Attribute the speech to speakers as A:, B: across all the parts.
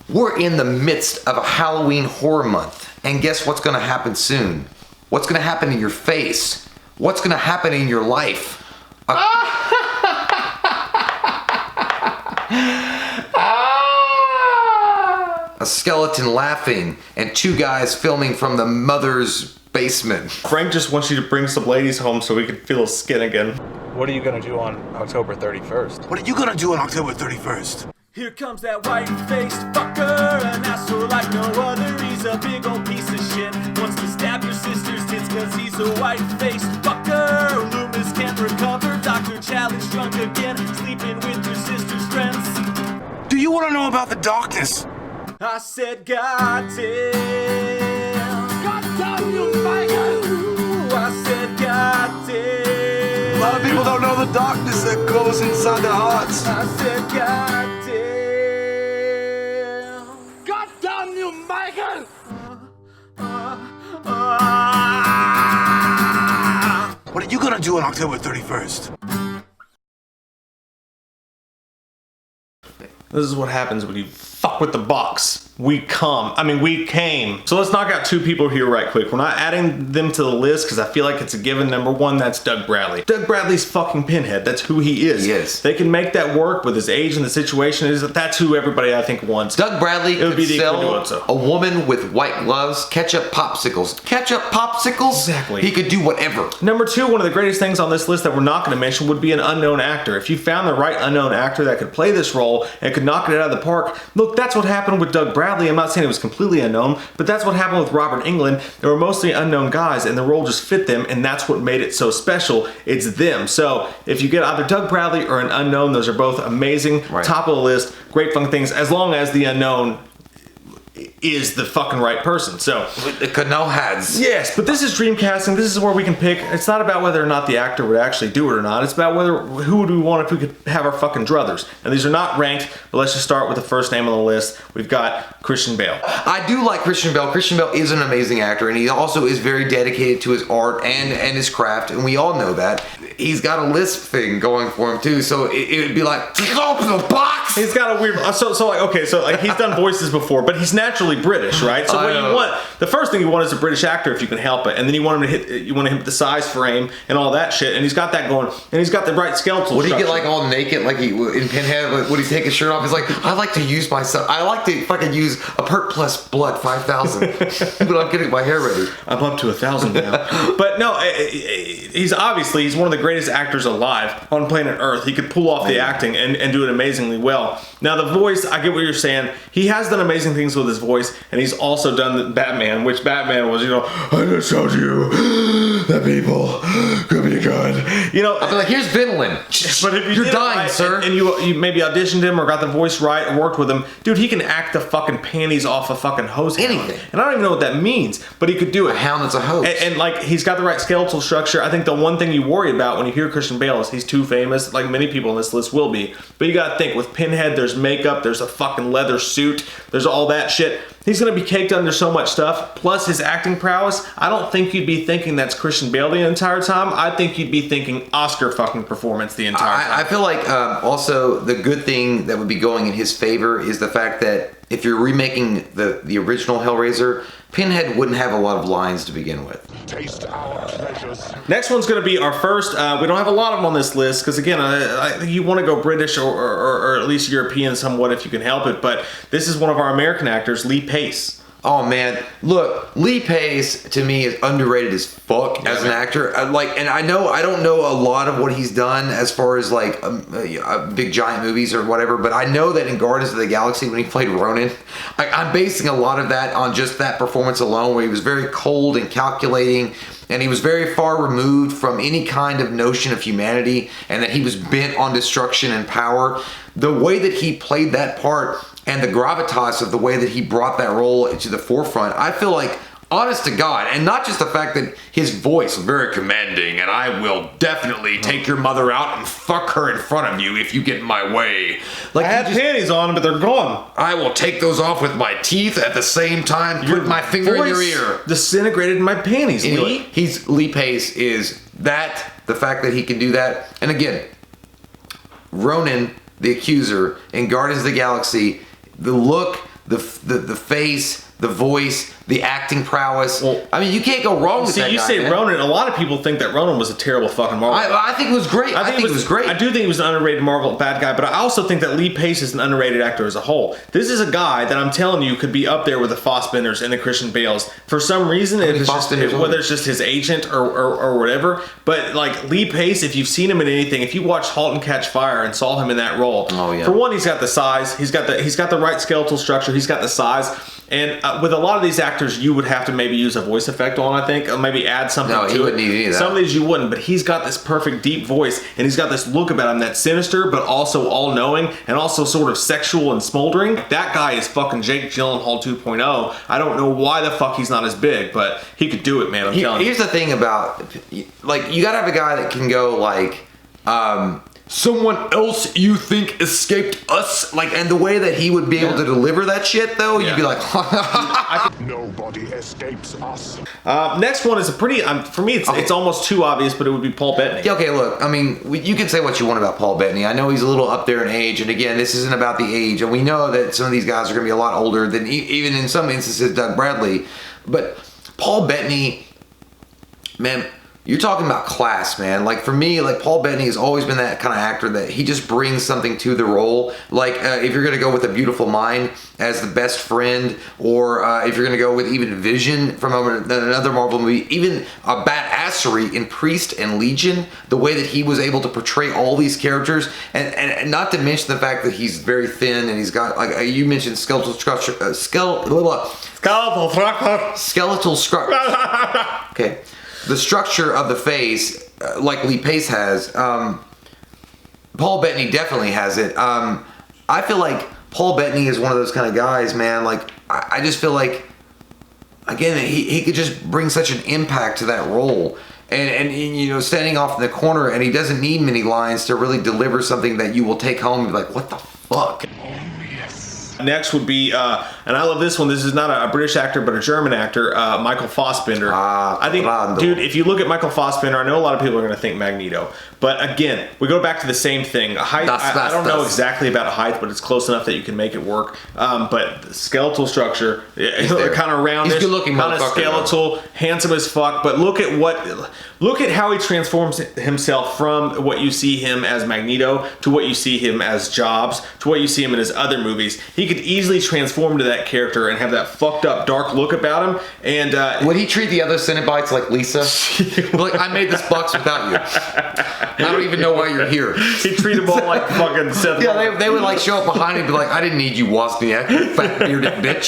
A: We're in the midst of a Halloween horror month. And guess what's going to happen soon? What's going to happen in your face? What's going to happen in your life? A skeleton laughing and two guys filming from the mother's basement.
B: Frank just wants you to bring some ladies home so we can feel his skin again.
C: What are you gonna do on October 31st?
D: What are you gonna do on October 31st?
E: Here comes that white-faced fucker, an asshole like no other. He's a big old piece of shit. Wants to stab your sister's tits cause he's a white-faced fucker. Loomis can't recover, Dr. Challenge drunk again, sleeping with your sister's friends.
D: Do you wanna know about the darkness?
E: I said, God damn. God damn you, Michael. I said, God damn.
D: A lot of people don't know the darkness that goes inside their hearts.
E: I said, God damn. God damn you, Michael.
D: What are you gonna do on October 31st?
B: This is what happens when you fuck with the box. We came. So let's knock out two people here right quick. We're not adding them to the list because I feel like it's a given. Number one, that's Doug Bradley. Doug Bradley's fucking Pinhead. That's who he is.
A: Yes.
B: They can make that work with his age and the situation. That's who everybody I think wants.
A: Doug Bradley
B: It would be
A: could
B: the
A: sell
B: Equinozo.
A: a woman with white gloves, ketchup popsicles. Ketchup popsicles?
B: Exactly.
A: He could do whatever.
B: Number two, one of the greatest things on this list that we're not going to mention would be an unknown actor. If you found the right unknown actor that could play this role and could knock it out of the park, look, that's what happened with Doug Bradley. I'm not saying it was completely unknown, but that's what happened with Robert Englund. They were mostly unknown guys and the role just fit them, and that's what made it so special. It's them. So if you get either Doug Bradley or an unknown, those are both amazing,
A: Right.
B: top of the list, great fun things, as long as the unknown is the fucking right person. So
A: With the Cano hats.
B: yes, but this is Dreamcasting. This is where we can pick. It's not about whether or not the actor would actually do it or not. It's about who would we want if we could have our fucking druthers. And these are not ranked, but let's just start with the first name on the list. We've got Christian Bale.
A: I do like Christian Bale. Christian Bale is an amazing actor, and he also is very dedicated to his art and his craft, and we all know that. He's got a lisp thing going for him too, so it would be like, open the box!
B: He's got a weird, so he's done voices before, but he's naturally British, right? So what you want, the first thing you want is a British actor if you can help it, and then you want him to hit the size frame and all that shit, and he's got that going, and he's got the right skeletal
A: Would he
B: structure.
A: get like all naked, like he in Pinhead? Like, would he take his shirt off? He's like, I like to use myself. I like to fucking use a Perk Plus Blood 5000, but I'm getting my hair ready.
B: I'm up to 1,000 now. But no, he's one of the greatest actors alive on planet Earth. He could pull off the acting and do it amazingly well. Now the voice, I get what you're saying. He has done amazing things with his voice, and he's also done the Batman, which Batman was, I just told you that people could be good.
A: I'll be like, here's Vinland.
B: But if
A: You're
B: did it
A: dying,
B: right,
A: sir.
B: and you maybe auditioned him or got the voice right or worked with him, dude, he can act the fucking panties off a fucking hose hound.
A: Anything.
B: And I don't even know what that means, but he could do it.
A: A hound that's a hose.
B: And like, he's got the right skeletal structure. I think the one thing you worry about when you hear Christian Bale is he's too famous, like many people on this list will be. But you gotta think, with Pinhead, there's makeup, there's a fucking leather suit, there's all that shit. He's gonna be caked under so much stuff, plus his acting prowess. I don't think you'd be thinking that's Christian Bale the entire time. I think you'd be thinking Oscar fucking performance the entire time.
A: I feel like also the good thing that would be going in his favor is the fact that if you're remaking the original Hellraiser, Pinhead wouldn't have a lot of lines to begin with.
D: Taste our pleasures.
B: Next one's going to be our first. We don't have a lot of them on this list because, again, you want to go British or at least European somewhat if you can help it. But this is one of our American actors, Lee Pace.
A: Oh man, look, Lee Pace to me is underrated as fuck as an actor. And I don't know a lot of what he's done as far as like big giant movies or whatever, but I know that in Guardians of the Galaxy when he played Ronan, I'm basing a lot of that on just that performance alone, where he was very cold and calculating, and he was very far removed from any kind of notion of humanity, and that he was bent on destruction and power. The way that he played that part and the gravitas of the way that he brought that role to the forefront, I feel like, honest to God, and not just the fact that his voice was very commanding, and I will definitely take your mother out and fuck her in front of you if you get in my way. Like,
B: I had panties on, but they're gone.
A: I will take those off with my teeth at the same time, put my finger in your ear.
B: Disintegrated in my panties,
A: Anyway,
B: Lee.
A: Lee Pace is that, the fact that he can do that. And again, Ronan, the Accuser, in Guardians of the Galaxy, the look, the face, the voice, the acting prowess. Well, I mean, you can't go wrong with that guy.
B: You say
A: man.
B: Ronan. A lot of people think that Ronan was a terrible fucking Marvel.
A: I think it was great. I think it was great.
B: I do think he was an underrated Marvel bad guy, but I also think that Lee Pace is an underrated actor as a whole. This is a guy that I'm telling you could be up there with the Fassbenders and the Christian Bales. For some reason, whether it's just his agent or whatever, but like Lee Pace, if you've seen him in anything, if you watched *Halt and Catch Fire* and saw him in that role, for one, he's got the size, he's got the right skeletal structure, he's got the size. And with a lot of these actors, you would have to maybe use a voice effect on, I think, or maybe add something to it. No, he wouldn't need any of that. Some of these you wouldn't, but he's got this perfect deep voice, and he's got this look about him that's sinister, but also all-knowing, and also sort of sexual and smoldering. That guy is fucking Jake Gyllenhaal 2.0. I don't know why the fuck he's not as big, but he could do it, man. I'm telling you.
A: Here's the thing about, like, you gotta have a guy that can go, like, someone else you think escaped us, like, and the way that he would be able to deliver that shit, though, you'd be like,
F: nobody escapes us.
B: Next one is a pretty, for me, it's almost too obvious, but it would be Paul Bettany.
A: Okay, look, I mean, you can say what you want about Paul Bettany. I know he's a little up there in age, and again, this isn't about the age, and we know that some of these guys are going to be a lot older than even in some instances Doug Bradley, but Paul Bettany, man, you're talking about class, man. Like, for me, like, Paul Bettany has always been that kind of actor that he just brings something to the role. Like, if you're going to go with A Beautiful Mind as the best friend, or if you're going to go with even Vision from another Marvel movie, even a badassery in Priest and Legion, the way that he was able to portray all these characters, and not to mention the fact that he's very thin, and he's got, like, you mentioned skeletal structure, skeletal structure. Okay. The structure of the face, like Lee Pace has, Paul Bettany definitely has it. I feel like Paul Bettany is one of those kind of guys, man. Like, I just feel like, again, he could just bring such an impact to that role. And you know, standing off in the corner, and he doesn't need many lines to really deliver something that you will take home and be like, what the fuck?
B: Next would be, and I love this one. This is not a British actor, but a German actor, Michael Fassbender. I think, dude, if you look at Michael Fassbender, I know a lot of people are going to think Magneto. But again, we go back to the same thing. Height, I don't know exactly about height, but it's close enough that you can make it work. But skeletal structure, kind of roundish,
A: he's good looking,
B: kind of skeletal, handsome as fuck. But look at how he transforms himself from what you see him as Magneto to what you see him as Jobs to what you see him in his other movies. He could easily transform to that character and have that fucked up dark look about him. And
A: would he treat the other Cenobites like Lisa? Like, I made this box without you. I don't even know why you're here.
B: He'd treat them all like fucking Seth.
A: Yeah, they would like show up behind him and be like, I didn't need you, Wozniak, you fat bearded bitch.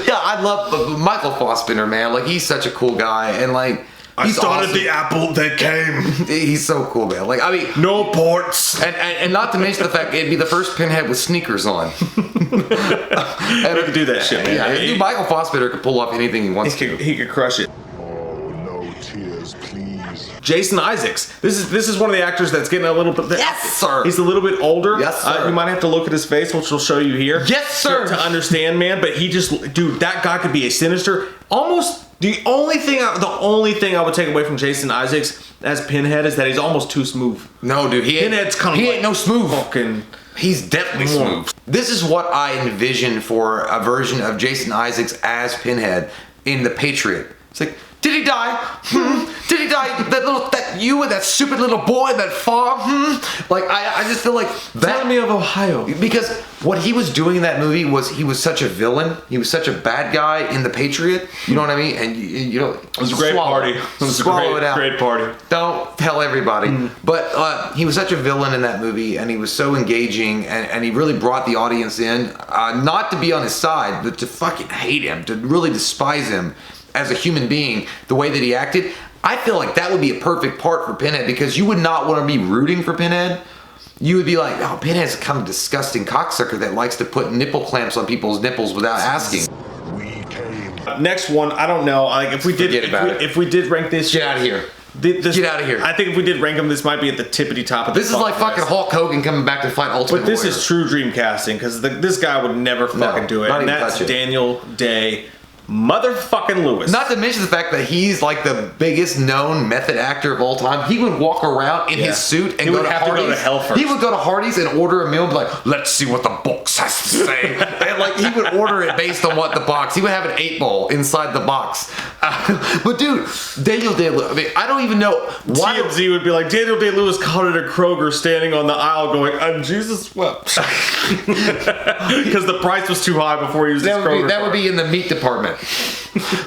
A: Yeah, I love Michael Fassbender, man. Like, he's such a cool guy, and like,
F: I started awesome. The apple that came.
A: He's so cool, man. Like, I mean,
F: no ports,
A: and not to mention the fact it'd be the first Pinhead with sneakers on.
B: And he could do that shit, man.
A: Yeah, Michael Fassbender could pull off anything he wants to.
B: He could crush it.
F: Oh, no tears, please.
B: Jason Isaacs. This is one of the actors that's getting a little bit.
A: Yes, sir.
B: He's a little bit older.
A: Yes, sir.
B: You might have to look at his face, which we'll show you here.
A: Yes, sir.
B: To understand, man. But he just, dude, that guy could be a sinister. Almost the only thing I would take away from Jason Isaacs as Pinhead is that he's almost too smooth.
A: No, dude,
B: Pinhead's kind of
A: he ain't no smooth.
B: Fucking.
A: He's definitely smooth. This is what I envision for a version of Jason Isaacs as Pinhead in The Patriot. It's like, did he die? Did he die? You and that stupid little boy in that farm? Like, I just feel like that.
B: Tell me of Ohio.
A: Because what he was doing in that movie was he was such a villain. He was such a bad guy in The Patriot. You know what I mean? And you know,
B: it was a great party. It was
A: swallow it out.
B: Great party.
A: Don't tell everybody. But he was such a villain in that movie, and he was so engaging, and he really brought the audience in, not to be on his side, but to fucking hate him, to really despise him as a human being, the way that he acted. I feel like that would be a perfect part for Pinhead, because you would not want to be rooting for Pinhead. You would be like, oh, Pinhead's a kind of disgusting cocksucker that likes to put nipple clamps on people's nipples without asking.
B: Next one, I don't know. Like, if we did rank this,
A: get out of here. Get out of here.
B: I think if we did rank them, this might be at the tippity top of the
A: This is like fucking Hulk Hogan coming back to fight Ultimate
B: But this
A: Warrior.
B: is true dream casting, because this guy would never fucking do it. And that's Daniel Day motherfucking Lewis.
A: Not to mention the fact that he's like the biggest known method actor of all time. He would walk around in his suit and
B: He
A: go
B: would
A: to
B: have to
A: Hardee's.
B: go to hell first.
A: He would go to Hardee's and order a meal and be like, let's see what the box has to say. And like he would order it based on what the box. He would have an 8-ball inside the box. But dude, Daniel Day-Lewis, I mean, I don't even know why.
B: TMZ would be like, Daniel Day-Lewis caught at a Kroger standing on the aisle going, Jesus wept. Because the price was too high before he was
A: That would be in the meat department.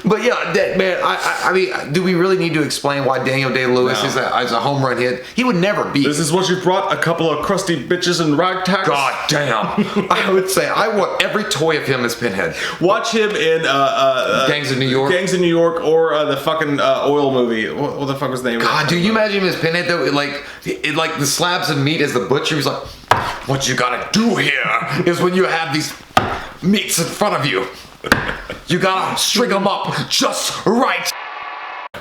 A: But yeah, man, I mean, do we really need to explain why Daniel Day-Lewis is a home run hit? He would never be.
B: This is what you brought, a couple of crusty bitches and ragtags?
A: God damn. I would say I want every toy of him as Pinhead.
B: Watch him in
A: Gangs of New York.
B: Gangs of New York, or the fucking oil movie. What the fuck was the name?
A: God, do you imagine him as Pinhead though? Like the slabs of meat as the butcher. He's like, what you gotta do here is when you have these meats in front of you, you gotta string them up just right.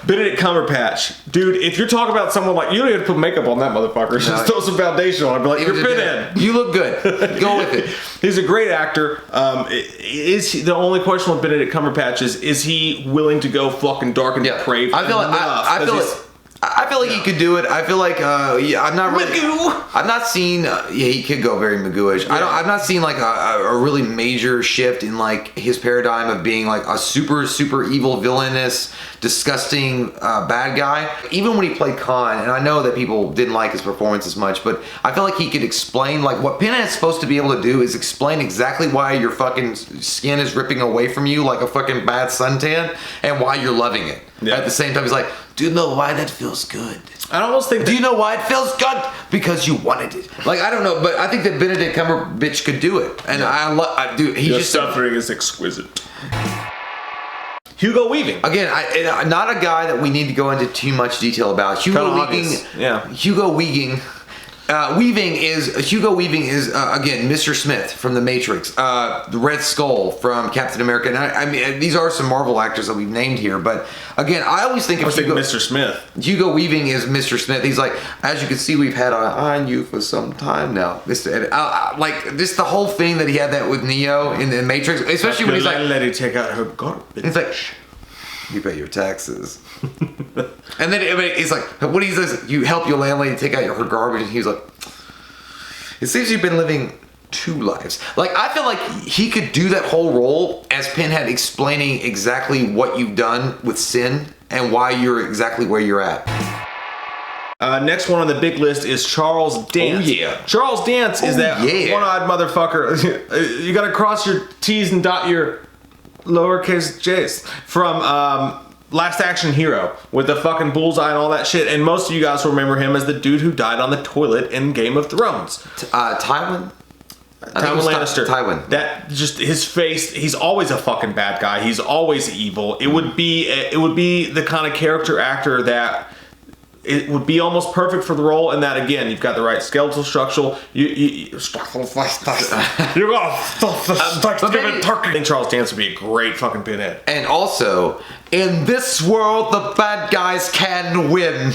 B: Benedict Cumberbatch, dude. If you're talking about someone like, you don't even put makeup on that motherfucker. Just throw some foundation on. I'd be like, you're Pinhead.
A: You look good. Go with it.
B: He's a great actor. Is he, the only question with Benedict Cumberbatch is he willing to go fucking dark and depraved?
A: I feel like he could do it. I feel like I'm not really.
B: Magoo.
A: I've not seen. He could go very Magoo-ish.
B: Yeah.
A: I've not seen like a really major shift in like his paradigm of being like a super evil, villainous, disgusting bad guy. Even when he played Khan, and I know that people didn't like his performance as much, but I feel like he could explain like what Pinhead's supposed to be able to do is explain exactly why your fucking skin is ripping away from you like a fucking bad suntan, and why you're loving it.
B: Yeah.
A: At the same time, he's like, do you know why that feels good?
B: I almost think.
A: Do you know why it feels good? Because you wanted it. Like, I don't know, but I think that Benedict Cumberbatch could do it, and I do. He's
B: Your
A: just
B: suffering is exquisite. Hugo Weaving.
A: Again, not a guy that we need to go into too much detail about. Hugo Weaving.
B: Yeah.
A: Hugo Weaving. Hugo Weaving is again Mr. Smith from The Matrix, the Red Skull from Captain America. And I mean, these are some Marvel actors that we've named here, but again, I always think of
B: Mr. Smith.
A: Hugo Weaving is Mr. Smith. He's like, as you can see, we've had on you for some time now. Like this, the whole thing that he had that with Neo in The Matrix, especially when he's like,
B: let her take out her garbage.
A: he's like, you pay your taxes. And then it's like, what he says, you help your landlady take out her garbage, and he's like, it seems you've been living 2 lives. Like, I feel like he could do that whole role as Pinhead, explaining exactly what you've done with sin and why you're exactly where you're at.
B: Next one on the big list is Charles Dance.
A: Oh, yeah.
B: Charles Dance is that one-eyed motherfucker. You gotta cross your T's and dot your lowercase j's from Last Action Hero with the fucking bullseye and all that shit. And most of you guys will remember him as the dude who died on the toilet in Game of Thrones.
A: Tywin
B: Lannister.
A: Tywin.
B: That just his face. He's always a fucking bad guy. He's always evil. It would be the kind of character actor that it would be almost perfect for the role. And that again, you've got the right skeletal structure. You're gonna stuff the Thanksgiving turkey. I think Charles Dance would be a great fucking Pinhead.
A: And also, in this world, the bad guys can win.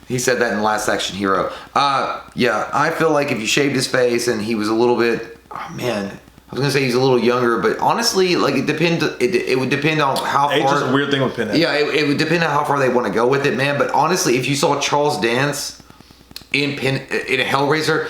A: He said that in Last Action Hero. Yeah, I feel like if you shaved his face and he was a little bit, I was gonna say he's a little younger, but honestly, like it depends. It would depend on how far.
B: Age is a weird thing with Pinhead.
A: Yeah, it would depend on how far they want to go with it, man. But honestly, if you saw Charles Dance in a Hellraiser,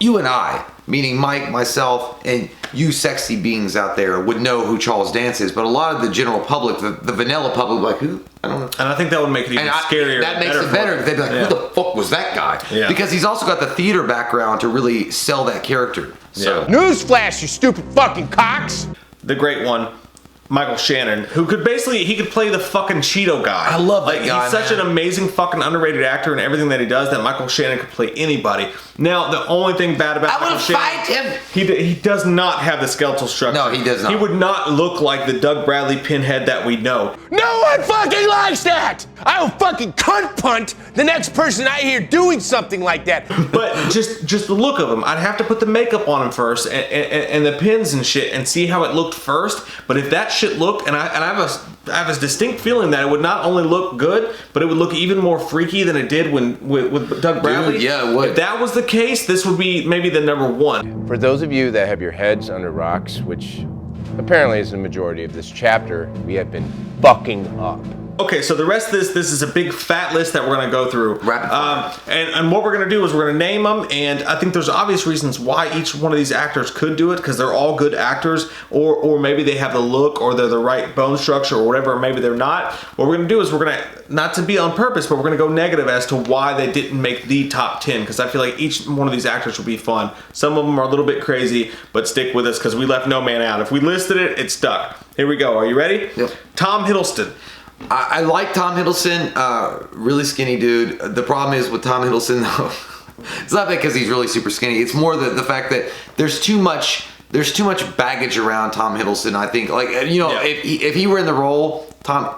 A: you and I, meaning Mike, myself, and you sexy beings out there, would know who Charles Dance is. But a lot of the general public, the vanilla public, like who? I don't know.
B: And I think that would make it even scarier.
A: That makes it better. They'd be like, who the fuck was that guy?
B: Yeah.
A: Because he's also got the theater background to really sell that character. So.
G: Newsflash, you stupid fucking cocks!
B: The great one, Michael Shannon, who could play the fucking Cheeto guy.
A: I love that guy,
B: He's such an amazing fucking underrated actor in everything that he does that Michael Shannon could play anybody. Now, the only thing bad about Michael Shannon,
A: fight him.
B: He does not have the skeletal structure.
A: No, he does not.
B: He would not look like the Doug Bradley Pinhead that we know.
G: No one fucking likes that! I will fucking cunt punt the next person I hear doing something like that.
B: But just the look of him, I'd have to put the makeup on him first and the pins and shit and see how it looked first. But if that shit looked, and I have a distinct feeling that it would not only look good, but it would look even more freaky than it did with Doug Bradley.
A: Dude, yeah, it would.
B: If that was the case, this would be maybe the number 1.
G: For those of you that have your heads under rocks, which Apparently, as the majority of this chapter, we have been fucking up.
B: Okay, so the rest of this is a big fat list that we're going to go through. And what we're going to do is we're going to name them, and I think there's obvious reasons why each one of these actors could do it, because they're all good actors, or maybe they have the look, or they're the right bone structure, or whatever, or maybe they're not. What we're going to do is we're going to, not to be on purpose, but we're going to go negative as to why they didn't make the top 10, because I feel like each one of these actors will be fun. Some of them are a little bit crazy, but stick with us, because we left no man out. If we listed it, it stuck. Here we go. Are you ready?
A: Yep.
B: Tom Hiddleston.
A: I like Tom Hiddleston, really skinny dude. The problem is with Tom Hiddleston, though, it's not because he's really super skinny. It's more the fact that there's too much baggage around Tom Hiddleston. I think, like, you know, if he were in the role,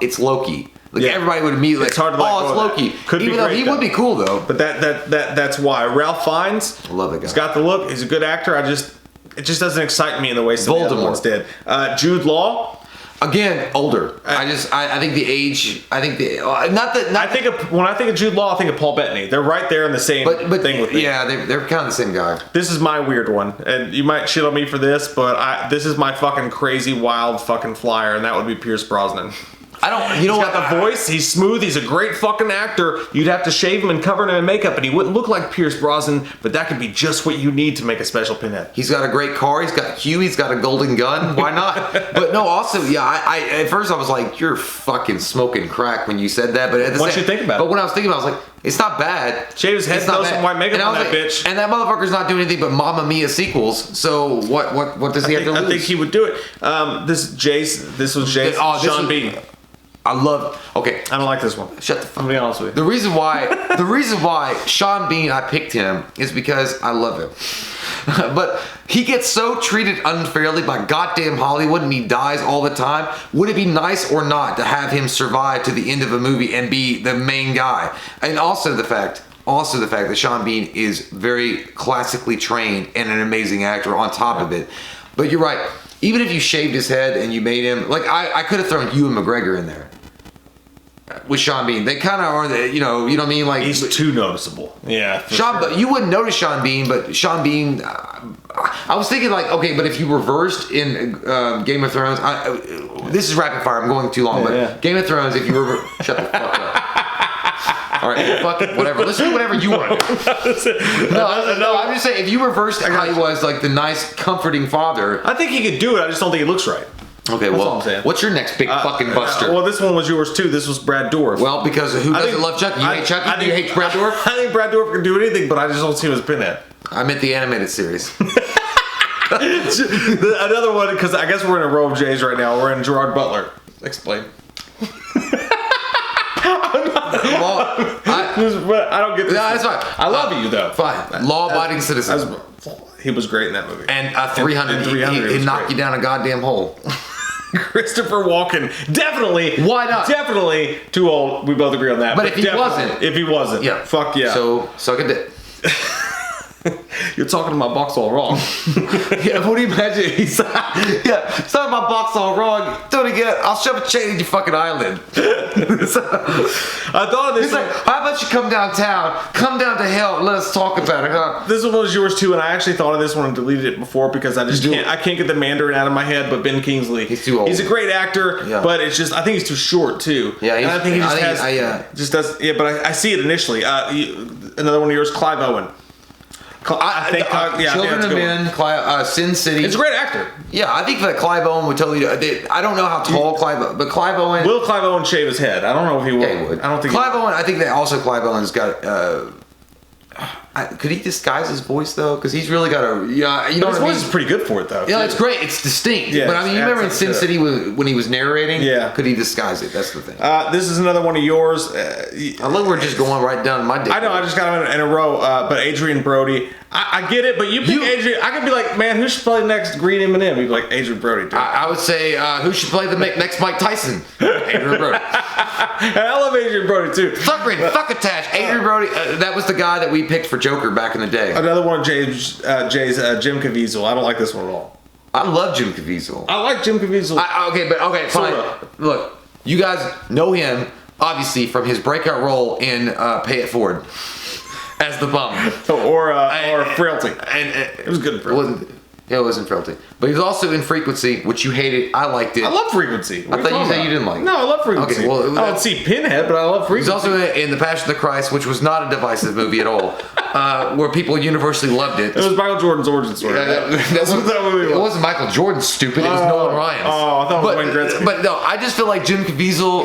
A: it's Loki. Like, everybody would immediately,
B: it's hard to
A: it's Loki.
B: Could
A: Even
B: be
A: though
B: great,
A: he would be cool though.
B: But that's why. Ralph Fiennes.
A: I love that guy.
B: He's got the look. He's a good actor. It just doesn't excite me in the way some of the other ones did. Jude Law.
A: Again, older. I think the age. I think the
B: when I think of Jude Law, I think of Paul Bettany. They're right there in the same thing with me.
A: Yeah, they're kind of the same guy.
B: This is my weird one, and you might shit on me for this, but this is my fucking crazy wild fucking flyer, and that would be Pierce Brosnan.
A: I don't. You know
B: He's
A: what?
B: got the voice. He's smooth. He's a great fucking actor. You'd have to shave him and cover him in makeup, and he wouldn't look like Pierce Brosnan. But that could be just what you need to make a special Pinhead.
A: He's got a great car. He's got Hugh. He's got a golden gun. Why not? But no. Also, yeah. I at first I was like, "You're fucking smoking crack" when you said that. But at the
B: Once you think about it.
A: But when I was thinking about it, I was like, "It's not bad."
B: Shave his head, throw some white makeup on that bitch.
A: And that motherfucker's not doing anything but Mamma Mia sequels. So what does he have to lose?
B: I think he would do it. This was Jace. Sean Bean.
A: I love. Okay,
B: I don't like this one.
A: Shut the fuck.
B: I'm gonna be honest with you.
A: The reason why Sean Bean, I picked him is because I love him. But he gets so treated unfairly by goddamn Hollywood, and he dies all the time. Would it be nice or not to have him survive to the end of a movie and be the main guy? And also the fact that Sean Bean is very classically trained and an amazing actor on top of it. But you're right. Even if you shaved his head and you made him, like, I could have thrown Ewan McGregor in there with Sean Bean. They kind of are, you know what I mean? Like,
B: he's too noticeable. Yeah.
A: But you wouldn't notice Sean Bean, but Sean Bean, I was thinking, like, okay, but if you reversed in Game of Thrones, this is rapid fire. I'm going too long, Game of Thrones, if you reverse, shut the fuck up. All right, fuck it, whatever. Let's do whatever you want to do. No, I'm just saying, if you reversed how he was, like, the nice, comforting father.
B: I think he could do it. I just don't think he looks right.
A: Okay,
B: That's all
A: well,
B: I'm saying.
A: What's your next big fucking buster?
B: Well, this one was yours too. This was Brad Dourif.
A: Well, because who doesn't love Chucky? You hate Chucky? You hate Brad Dourif?
B: I think Brad Dourif can do anything, but I just don't see him as Pinhead.
A: I meant the animated series.
B: Another one, because I guess we're in a row of J's right now. We're in Gerard Butler. Explain. I don't get this.
A: No, that's fine.
B: I love you though.
A: Fine. Law-abiding citizen.
B: He was great in that movie.
A: And 300. He knocked you down a goddamn hole.
B: Christopher Walken, definitely.
A: Why not?
B: Definitely too old. We both agree on that.
A: But if he wasn't,
B: yeah, fuck yeah.
A: So suck a dick.
B: You're talking to my box all wrong.
A: Yeah, what do you imagine? He's yeah, talking my box all wrong. Do it again. I'll shove a chain in your fucking eyelid.
B: I thought of this.
A: He's like, how about you come downtown, come down to hell, and let us talk about it, huh?
B: This one was yours too, and I actually thought of this one and deleted it before because I just can't get the Mandarin out of my head. But Ben Kingsley,
A: he's too old.
B: He's a great actor, but it's just I think he's too short too.
A: Yeah,
B: I think he just does. Yeah, but I see it initially. Another one of yours, Clive Owen. I think
A: Children of Men, Sin City.
B: It's a great actor.
A: Yeah, I think that Clive Owen would totally. I don't know how tall but Clive Owen.
B: Will Clive Owen shave his head? I don't know if he will.
A: Yeah, he would.
B: I don't think
A: Clive Owen. I think that also Clive Owen's got. Could he disguise his voice though? Because he's really got a you know what I mean.
B: His voice is pretty good for it though.
A: Yeah, it's great. It's distinct.
B: Yeah,
A: but I mean, you remember in Sin City when he was narrating?
B: Yeah.
A: Could he disguise it? That's the thing.
B: This is another one of yours.
A: I look, we're just going right down my dick.
B: I know. I just got him in a row. But Adrian Brody. I get it, but you pick Adrian. I could be like, man, who should play next Green M&M? You'd be like, Adrian Brody, dude.
A: I would say, who should play the next Mike Tyson? Adrian Brody.
B: And I love Adrian Brody, too.
A: Fuck-a-tash. Adrian Brody, that was the guy that we picked for Joker back in the day.
B: Another one of Jay's Jim Caviezel. I don't like this one at all.
A: I love Jim Caviezel.
B: I like Jim Caviezel.
A: Okay, fine. Look, you guys know him, obviously, from his breakout role in Pay It Forward. As the bum,
B: or Frailty,
A: and
B: it was good.
A: Yeah, it was in Frailty. But he was also in Frequency, which you hated. I liked it.
B: I love Frequency.
A: I thought you said you didn't like it.
B: No, I love Frequency.
A: Okay, well,
B: I don't see Pinhead, but I love Frequency.
A: He's also in The Passion of the Christ, which was not a divisive movie at all, where people universally loved it.
B: It was Michael Jordan's origin story. That's what that movie was.
A: It wasn't Michael Jordan, stupid. It was Nolan Ryan's.
B: Oh, I thought it was Wayne Gretzky.
A: But no, I just feel like Jim Caviezel,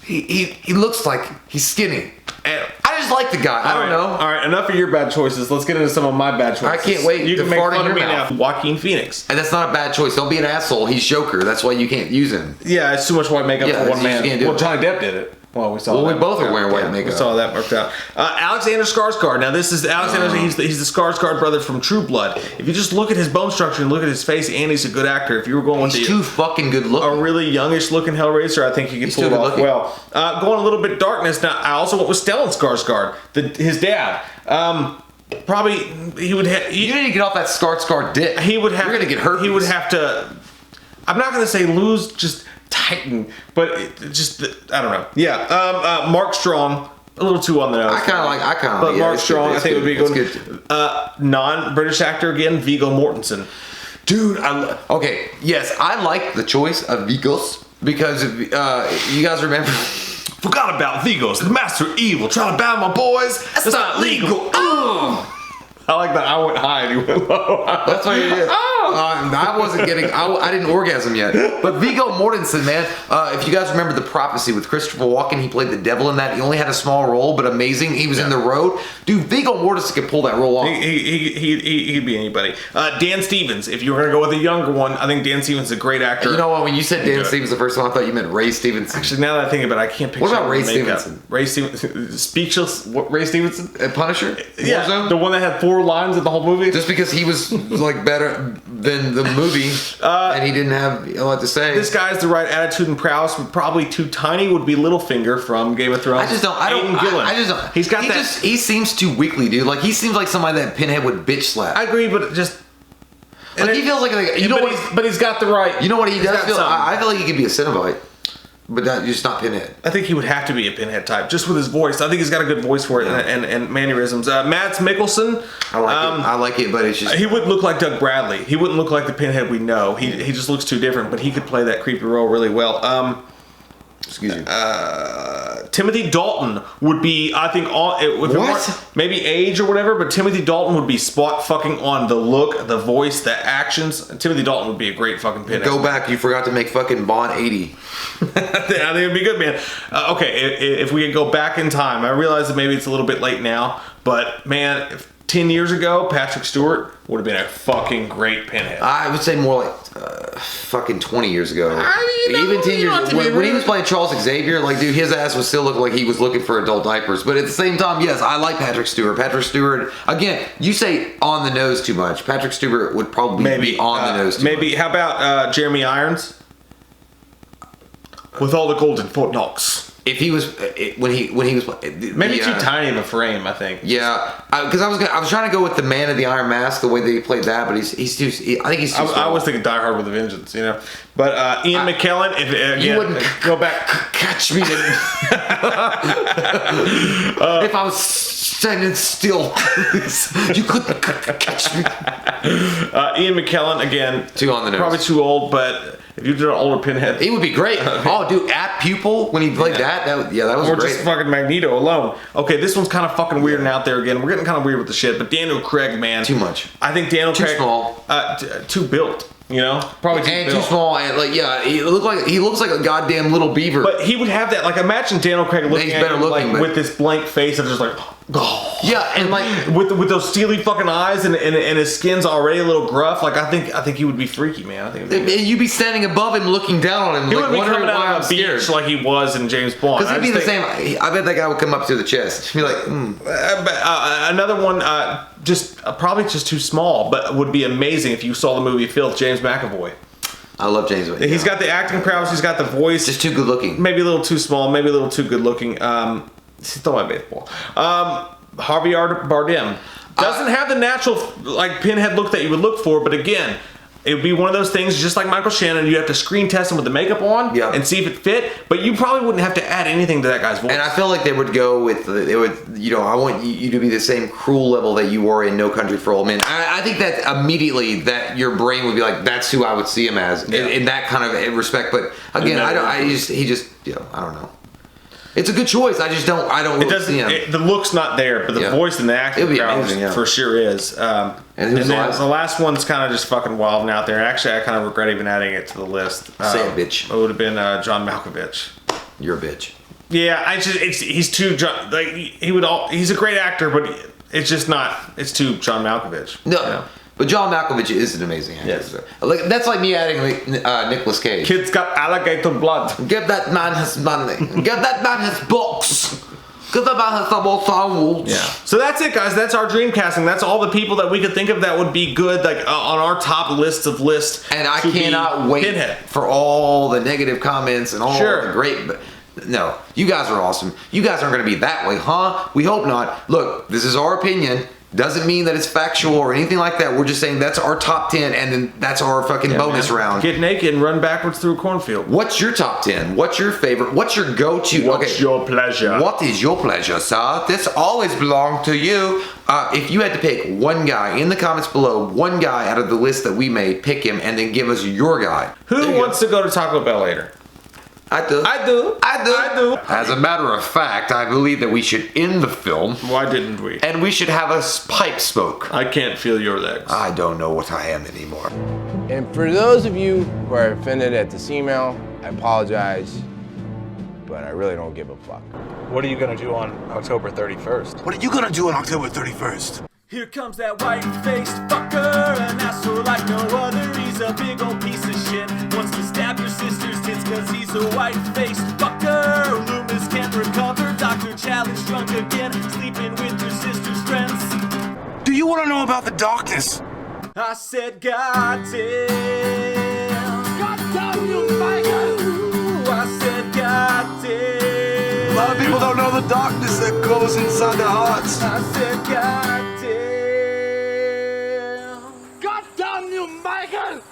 A: he looks like he's skinny. And I just like the guy. I don't know.
B: All right, enough of your bad choices. Let's get into some of my bad choices.
A: I can't wait
B: You
A: to
B: can make
A: fart in
B: fun of
A: your
B: me
A: mouth.
B: now. Joaquin Phoenix.
A: And that's not a bad choice. Don't be an asshole. He's Joker. That's why you can't use him.
B: Yeah, it's too much white makeup
A: Yeah,
B: for one
A: you just
B: man.
A: can't do
B: Well,
A: it.
B: Johnny Depp did it. Well, we saw
A: Well,
B: that.
A: we both are
B: work
A: wearing
B: out.
A: white
B: Yeah,
A: makeup.
B: We saw that worked out. Alexander Skarsgård. Now, this is Alexander. He's the Skarsgård brother from True Blood. If you just look at his bone structure and look at his face, and he's a good actor. If you were going with
A: He's too fucking good
B: a
A: looking.
B: really youngish looking Hellraiser, I think he could
A: He's
B: pull it
A: too
B: off
A: good
B: well. Going a little bit darkness. Now, I also went with Stellan Skarsgård, his dad. Probably he would have.
A: You need to get off that Skarsgård dick.
B: He would have.
A: You're gonna get hurt.
B: He would have to. I'm not gonna say lose, just tighten, but I don't know. Yeah. Mark Strong. A little too on the nose.
A: I kind of like.
B: But
A: Yeah,
B: Mark
A: it's
B: Strong,
A: good.
B: I think would be
A: It's
B: good. Non-British actor again, Viggo Mortensen.
A: Dude, okay, yes, I like the choice of Vigos because if, you guys remember.
B: Forgot about Vigos, the master of evil, trying to ban my boys. That's not legal. I like that. I went high and you went low.
A: That's what you did. I wasn't getting. I didn't orgasm yet. But Viggo Mortensen, man. If you guys remember The Prophecy with Christopher Walken, he played the devil in that. He only had a small role, but amazing. He was in The Road. Dude, Viggo Mortensen could pull that role off.
B: He could be anybody. Dan Stevens. If you were gonna go with a younger one, I think Dan Stevens is a great actor.
A: You know what? When you said Dan Stevens the first time, I thought you meant Ray Stevenson.
B: Actually, now that I think about it, I can't picture.
A: What about
B: him
A: Ray
B: with makeup.
A: Stevenson?
B: Ray Stevenson, speechless. What, Ray Stevenson?
A: Punisher?
B: Yeah,
A: Warzone?
B: the one that had 4 lines in the whole movie.
A: Just because he was like better than the movie, and he didn't have a lot to say.
B: This guy's the right attitude and prowess, but probably too tiny would be Littlefinger from Game of Thrones.
A: I just don't. I just don't.
B: He's got that.
A: He seems too weakly, dude. Like he seems like somebody that Pinhead would bitch slap.
B: I agree, but just.
A: Like he feels like you know what?
B: But he's got the right.
A: You know what he
B: he's
A: does
B: got
A: feel?
B: something.
A: I feel like he could be a Cenobite, but just not Pinhead.
B: I think he would have to be a Pinhead type, just with his voice. I think he's got a good voice for it and mannerisms. Mads Mikkelsen.
A: I like it, but it's just
B: he wouldn't look like Doug Bradley. He wouldn't look like the Pinhead we know. He just looks too different, but he could play that creepy role really well.
A: excuse me.
B: Timothy Dalton would be, I think, maybe age or whatever, but Timothy Dalton would be spot fucking on the look, the voice, the actions. Timothy Dalton would be a great fucking Pinhead.
A: Go back. You forgot to make fucking Bond 80.
B: I think it'd be good, man. Okay, if we could go back in time, I realize that maybe it's a little bit late now, but man, if 10 years ago, Patrick Stewart would have been a fucking great Pinhead.
A: I would say more like fucking 20 years ago. Even 10 years ago. When he was playing Charles Xavier, like, dude, his ass would still look like he was looking for adult diapers. But at the same time, yes, I like Patrick Stewart. Patrick Stewart, again, you say on the nose too much. Patrick Stewart would probably be on the nose too much.
B: How about Jeremy Irons? With all the golden foot knocks.
A: If he was when he was
B: Maybe too tiny of a frame, I think.
A: Yeah, because I was trying to go with the Man of the Iron Mask, the way they played that, but he's too. I think he's too.
B: I was thinking Die Hard with a Vengeance, you know. But Ian McKellen,
A: you wouldn't
B: go back,
A: catch me. If I was standing still, you couldn't catch me.
B: Ian McKellen again,
A: too on the nose,
B: probably too old, but. If you did an older Pinhead,
A: he would be great. Oh, dude, at Pupil when he played that was
B: or
A: great.
B: Just fucking Magneto alone. Okay, this one's kind of fucking weird and out there again. We're getting kind of weird with the shit, but Daniel Craig, man,
A: too much.
B: I think Daniel Craig
A: too small,
B: too built. You know, probably
A: too small, and like he looks like a goddamn little beaver.
B: But he would have that. Like imagine Daniel Craig looking at him like with this blank face of just like. Oh.
A: Yeah, and like
B: with those steely fucking eyes and his skin's already a little gruff. Like I think he would be freaky, man. I think
A: you'd be standing above him, looking down on him,
B: he
A: like
B: would be
A: wondering
B: coming
A: why
B: out
A: I'm
B: on the beach
A: scared.
B: like he was in James Bond.
A: Because he'd be the same. I bet that guy would come up to the chest, be like,
B: another one, probably just too small, but would be amazing if you saw the movie Filth. James McAvoy.
A: I love James McAvoy.
B: He's got the acting prowess. He's got the voice.
A: Just too good looking.
B: Maybe a little too small. Maybe a little too good looking. Still my baseball. Javier Bardem doesn't have the natural like Pinhead look that you would look for, but again, It would be one of those things, just like Michael Shannon, you have to screen test him with the makeup on and see if it fit, but you probably wouldn't have to add anything to that guy's voice.
A: And I feel like they would go with, I want you to be the same cruel level that you were in No Country for Old Men. I think that immediately that your brain would be like, that's who I would see him as in that kind of respect. But again, I don't know. It's a good choice. I don't really see him.
B: The look's not there, but the voice and the acting for sure is. And then the last one's kind of just fucking wild and out there. Actually, I kind of regret even adding it to the list.
A: Say it, bitch.
B: It would have been John Malkovich.
A: You're a bitch.
B: Yeah, he's too he's a great actor, but it's just not. It's too John Malkovich.
A: No. You know? But John Malkovich is an amazing actor.
B: Yes.
A: Like, that's like me adding Nicolas Cage.
B: Kid's got alligator blood.
A: Give that man his money. Give that man his books. Give that man his double awards.
B: Yeah. So that's it, guys. That's our dream casting. That's all the people that we could think of that would be good, like on our top lists. And
A: I cannot wait
B: Pinhead.
A: for all the negative comments and all the great. No, you guys are awesome. You guys aren't going to be that way, huh? We hope not. Look, this is our opinion. Doesn't mean that it's factual or anything like that. We're just saying that's our top 10, and then that's our fucking bonus round.
B: Get naked and run backwards through a cornfield.
A: What's your top 10? What's your favorite? What's your go-to?
B: What's your pleasure?
A: What is your pleasure, sir? This always belongs to you. If you had to pick one guy in the comments below, one guy out of the list that we made, pick him, and then give us your guy.
B: Who wants to go to Taco Bell later?
A: I do.
B: As
A: a matter of fact, I believe that we should end the film.
B: Why didn't we?
A: And we should have a pipe smoke.
B: I can't feel your legs.
A: I don't know what I am anymore.
G: And for those of you who are offended at this email, I apologize, but I really don't give a fuck.
C: What are you gonna do on October 31st?
D: What are you gonna do on October 31st?
E: Here comes that white-faced fucker, an asshole like no other. He's a big old piece of shit. Wants to stab your sister's tits cause he's a white-faced fucker. Loomis can't recover. Dr. Challenge drunk again, sleeping with your sister's friends.
D: Do you want to know about the darkness?
E: I said, God damn.
D: God damn you, Michael!
E: I said, God damn.
D: A lot of people don't know the darkness that goes inside their hearts.
E: I said, God damn.
D: God damn you, Michael!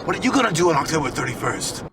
D: What are you gonna do on October 31st?